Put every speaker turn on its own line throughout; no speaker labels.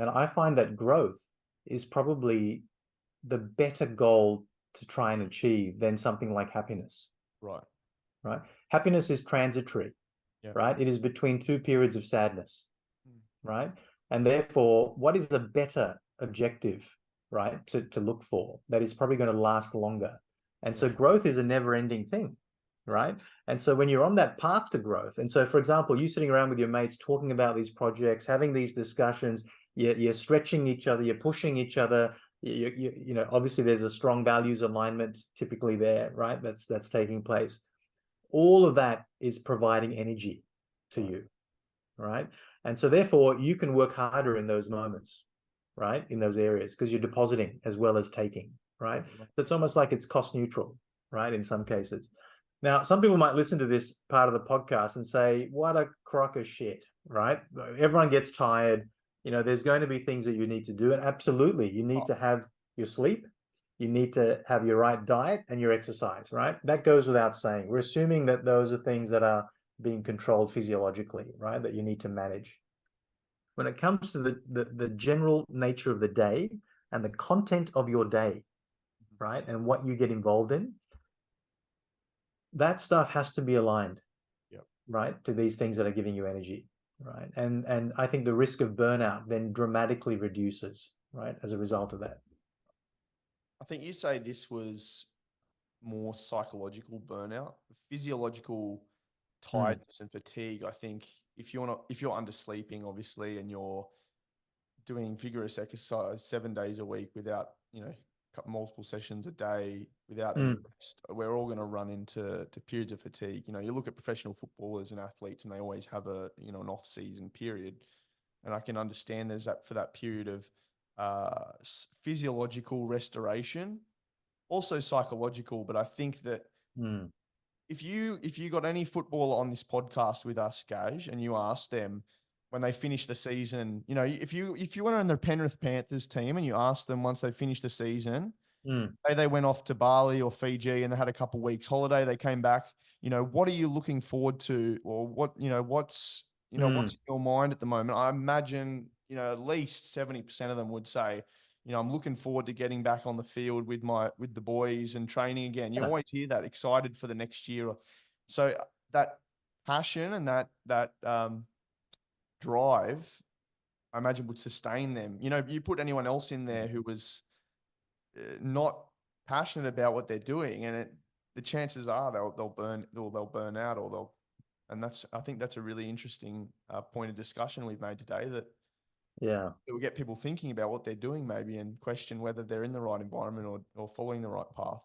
And I find that growth is probably the better goal to try and achieve than something like happiness.
Right.
Right. Happiness is transitory.
Yeah.
Right. It is between two periods of sadness.
Mm.
Right. And therefore, what is the better objective, right, to look for that is probably going to last longer? And so growth is a never-ending thing, right? And so when you're on that path to growth, and so for example, you sitting around with your mates talking about these projects, having these discussions, you're stretching each other, you're pushing each other, you know, obviously there's a strong values alignment typically there, right? That's taking place. All of that is providing energy to you, right? And so therefore you can work harder in those moments, right? In those areas, because you're depositing as well as taking, right? So it's almost like it's cost neutral, right? In some cases. Now, some people might listen to this part of the podcast and say, what a crock of shit, right? Everyone gets tired. You know, there's going to be things that you need to do. And absolutely, you need to have your sleep. You need to have your right diet and your exercise, right? That goes without saying. We're assuming that those are things that are being controlled physiologically, right? That you need to manage. When it comes to the general nature of the day and the content of your day, right? And what you get involved in, that stuff has to be aligned, right? To these things that are giving you energy, right? And I think the risk of burnout then dramatically reduces, right? As a result of that.
I think you say this was more psychological burnout, physiological tiredness and fatigue. I think if you're undersleeping, obviously, and you're doing vigorous exercise 7 days a week without, multiple sessions a day without any rest, we're all going to run into periods of fatigue. You look at professional footballers and athletes, and they always have an off-season period, and I can understand there's that for that period of physiological restoration, also psychological. But I think that if you got any footballer on this podcast with us, Gage, and you asked them when they finish the season, if you went on the Penrith Panthers team and you asked them once they finished the season, say they went off to Bali or Fiji and they had a couple of weeks holiday, they came back, what are you looking forward to, or what's in your mind at the moment? I imagine, at least 70% of them would say, I'm looking forward to getting back on the field with the boys and training again. You always hear that, excited for the next year. So that passion and that drive, I imagine, would sustain them. You put anyone else in there who was not passionate about what they're doing, and the chances are they'll burn out, or I think that's a really interesting point of discussion we've made today, that will get people thinking about what they're doing maybe and question whether they're in the right environment or following the right path.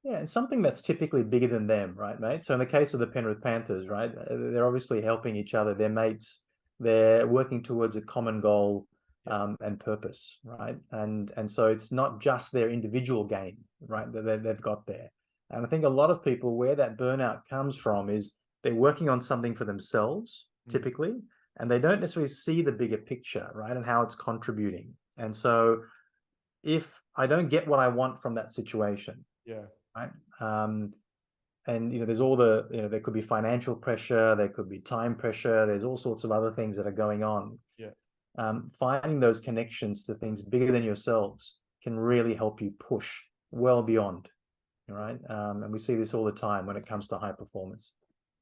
Yeah, and something that's typically bigger than them, right, mate? So in the case of the Penrith Panthers, right, they're obviously helping each other. They're mates. They're working towards a common goal and purpose, right? And so it's not just their individual gain, right, that they've got there. And I think a lot of people, where that burnout comes from is they're working on something for themselves, typically, and they don't necessarily see the bigger picture, right, and how it's contributing. And so if I don't get what I want from that situation, right, and there's all the there could be financial pressure, there could be time pressure, there's all sorts of other things that are going on. Finding those connections to things bigger than yourselves can really help you push well beyond, right? And we see this all the time when it comes to high performance.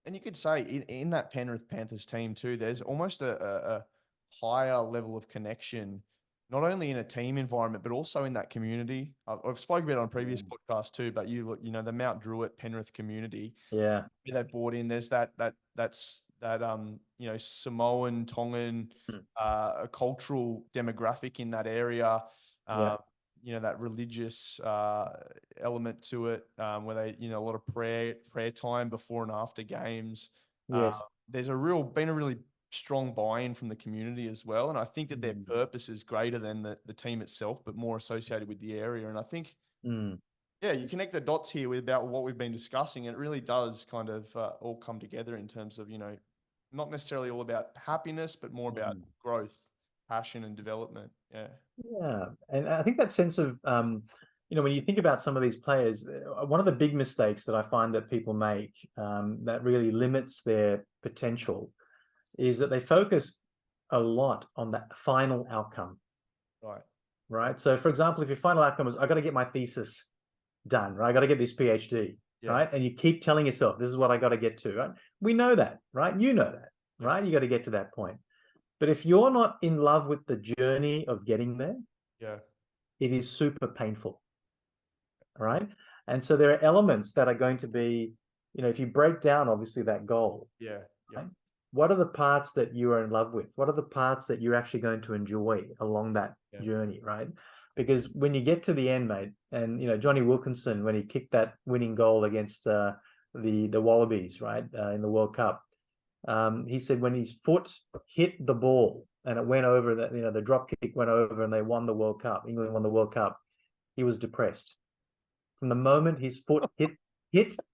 And you could say in that Penrith Panthers team too, there's almost a higher level of connection, not only in a team environment, but also in that community. I've spoken about it on previous podcasts too, but the Mount Druitt Penrith community.
Yeah.
They brought in, there's that Samoan, Tongan, a cultural demographic in that area. That religious element to it, where they, a lot of prayer time before and after games.
Yes.
There's been a really strong buy-in from the community as well. And I think that their purpose is greater than the team itself, but more associated with the area. And I think, you connect the dots here about what we've been discussing, and it really does kind of all come together in terms of, not necessarily all about happiness, but more about growth, passion, and development. Yeah.
Yeah. And I think that sense of, when you think about some of these players, one of the big mistakes that I find that people make that really limits their potential is that they focus a lot on that final outcome.
Right.
Right. So for example, if your final outcome is, I got to get my thesis done, right? I got to get this PhD, right? And you keep telling yourself, this is what I got to get to, right? We know that, right? You know that, right? You got to get to that point. But if you're not in love with the journey of getting there, it is super painful, right? And so there are elements that are going to be, you know, if you break down, obviously, that goal, right? What are the parts that you are in love with? What are the parts that you're actually going to enjoy along that journey, right? Because when you get to the end, mate, and, you know, Johnny Wilkinson, when he kicked that winning goal against the Wallabies, right, in the World Cup, he said when his foot hit the ball and it went over, that, you know, the drop kick went over and they won the World Cup, England won the World Cup, he was depressed. From the moment his foot hit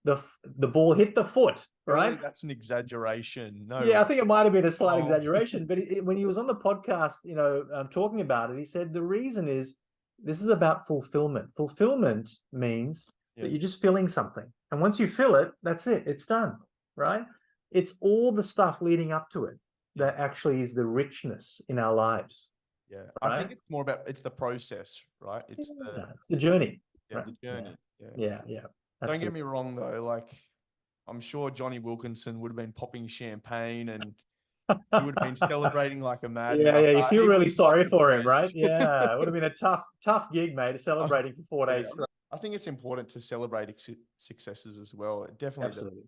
the ball hit the foot, right?
Really, that's an exaggeration. No.
Yeah, I think it might have been a slight exaggeration, but when he was on the podcast, you know, talking about it, he said the reason is this is about fulfillment. Fulfillment means that you're just filling something, and once you fill it, that's it. It's done, right? It's all the stuff leading up to it that actually is the richness in our lives.
Yeah, right? I think it's more about the process, right? It's
the journey.
Yeah, right? The journey.
Yeah.
Don't get me wrong though, like I'm sure Johnny Wilkinson would have been popping champagne and he would have been celebrating like a madman.
Yeah, you feel really sorry for him, right? Yeah, it would have been a tough gig, mate, celebrating for 4 days.
I think it's important to celebrate successes as well. It definitely
Absolutely.